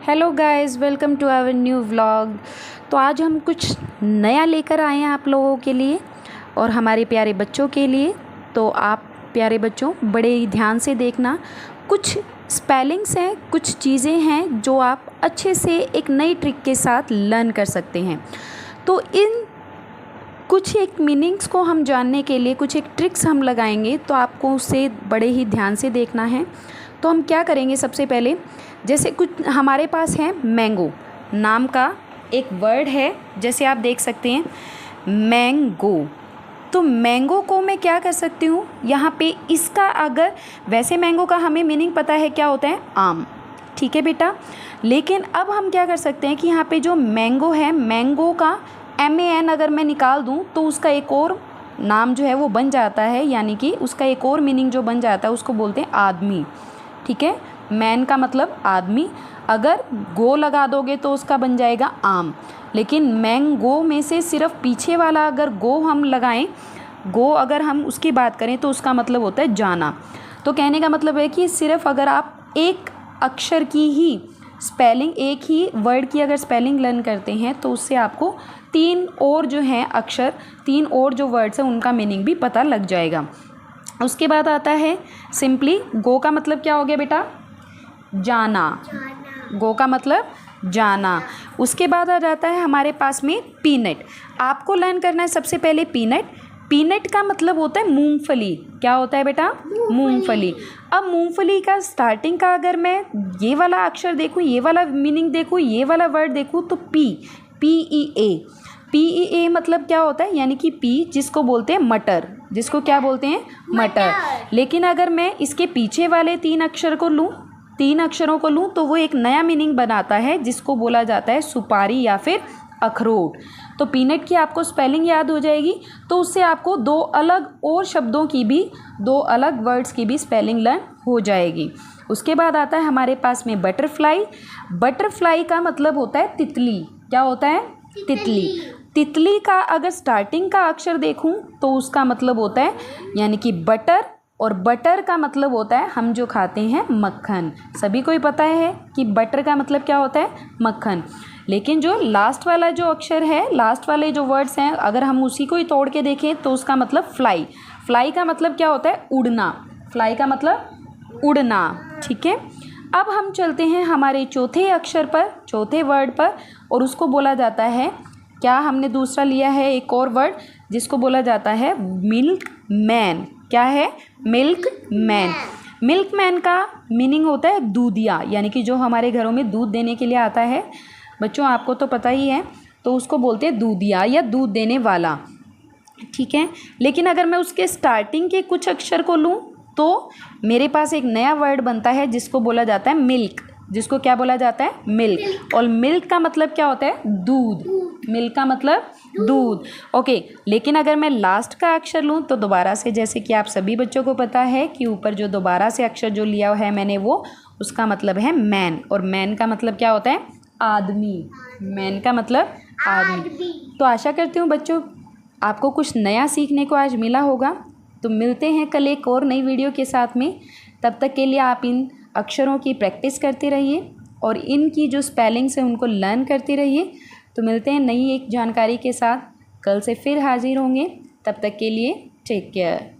Hello guys, welcome to our new vlog. तो आज हम कुछ नया लेकर आए हैं आप लोगों के लिए और हमारे प्यारे बच्चों के लिए। तो आप प्यारे बच्चों बड़े ही ध्यान से देखना। कुछ स्पेलिंग्स हैं, कुछ चीज़ें हैं जो आप अच्छे से एक नई ट्रिक के साथ लर्न कर सकते हैं। तो इन कुछ एक मीनिंग्स को हम जानने के लिए कुछ एक ट्रिक्स हम लगाएंगे, तो आपको उसे बड़े ही ध्यान से देखना है। तो हम क्या करेंगे, सबसे पहले जैसे कुछ हमारे पास है मैंगो नाम का एक वर्ड है, जैसे आप देख सकते हैं मैंगो। तो मैंगो को मैं क्या कर सकती हूँ यहाँ पे, इसका अगर वैसे मैंगो का हमें मीनिंग पता है क्या होता है, आम, ठीक है बेटा। लेकिन अब हम क्या कर सकते हैं कि यहाँ पे जो मैंगो है, मैंगो का MAN अगर मैं निकाल दूँ तो उसका एक और नाम जो है वो बन जाता है, यानी कि उसका एक और मीनिंग जो बन जाता है उसको बोलते हैं आदमी, ठीक है। मैन का मतलब आदमी, अगर गो लगा दोगे तो उसका बन जाएगा आम। लेकिन मैंगो में से सिर्फ पीछे वाला अगर गो हम लगाएं, गो अगर हम उसकी बात करें तो उसका मतलब होता है जाना। तो कहने का मतलब है कि सिर्फ अगर आप एक अक्षर की ही स्पेलिंग, एक ही वर्ड की अगर स्पेलिंग लर्न करते हैं तो उससे आपको तीन और जो हैं अक्षर, तीन और जो वर्ड्स हैं उनका मीनिंग भी पता लग जाएगा। उसके बाद आता है सिंपली, गो का मतलब क्या हो गया बेटा, जाना। गो का मतलब जाना। उसके बाद आ जाता है हमारे पास में पीनट। आपको लर्न करना है सबसे पहले पीनट। पीनट का मतलब होता है मूंगफली। क्या होता है बेटा, मूंगफली। अब मूंगफली का स्टार्टिंग का अगर मैं ये वाला अक्षर देखूँ, ये वाला मीनिंग देखूँ, ये वाला वर्ड देखूँ तो PEA मतलब क्या होता है, यानी कि पी जिसको बोलते हैं मटर, जिसको क्या बोलते हैं, मटर। लेकिन अगर मैं इसके पीछे वाले तीन अक्षरों को लूँ तो वो एक नया मीनिंग बनाता है जिसको बोला जाता है सुपारी या फिर अखरोट। तो पीनट की आपको स्पेलिंग याद हो जाएगी, तो उससे आपको दो अलग और शब्दों की भी, दो अलग वर्ड्स की भी स्पेलिंग लर्न हो जाएगी। उसके बाद आता है हमारे पास में बटरफ्लाई। बटरफ्लाई का मतलब होता है तितली। क्या होता है, तितली। तितली का अगर स्टार्टिंग का अक्षर देखूं तो उसका मतलब होता है यानी कि बटर, और बटर का मतलब होता है हम जो खाते हैं मक्खन। सभी को ही पता है कि बटर का मतलब क्या होता है, मक्खन। लेकिन जो लास्ट वाला जो अक्षर है, लास्ट वाले जो वर्ड्स हैं, अगर हम उसी को ही तोड़ के देखें तो उसका मतलब फ्लाई। फ्लाई का मतलब क्या होता है, उड़ना। फ्लाई का मतलब उड़ना, ठीक है। अब हम चलते हैं हमारे चौथे अक्षर पर, चौथे वर्ड पर, और उसको बोला जाता है, क्या हमने दूसरा लिया है एक और वर्ड जिसको बोला जाता है मिल्क मैन। क्या है, मिल्क मैन। मिल्क मैन का मीनिंग होता है दूधिया, यानी कि जो हमारे घरों में दूध देने के लिए आता है। बच्चों आपको तो पता ही है, तो उसको बोलते हैं दूधिया या दूध देने वाला, ठीक है। लेकिन अगर मैं उसके स्टार्टिंग के कुछ अक्षर को लूँ तो मेरे पास एक नया वर्ड बनता है जिसको बोला जाता है मिल्क, जिसको क्या बोला जाता है, मिल्क। और मिल्क का मतलब क्या होता है, दूध। मिल्क का मतलब दूध, ओके। लेकिन अगर मैं लास्ट का अक्षर लूँ तो दोबारा से, जैसे कि आप सभी बच्चों को पता है कि ऊपर जो दोबारा से अक्षर जो लिया है मैंने, वो उसका मतलब है मैन, और मैन का मतलब क्या होता है, आदमी। मैन का मतलब आदमी। तो आशा करती हूँ बच्चों आपको कुछ नया सीखने को आज मिला होगा। तो मिलते हैं कल एक और नई वीडियो के साथ में। तब तक के लिए आप इन अक्षरों की प्रैक्टिस करते रहिए और इनकी जो स्पेलिंग्स हैं उनको लर्न करते रहिए। तो मिलते हैं नई एक जानकारी के साथ, कल से फिर हाजिर होंगे। तब तक के लिए टेक केयर।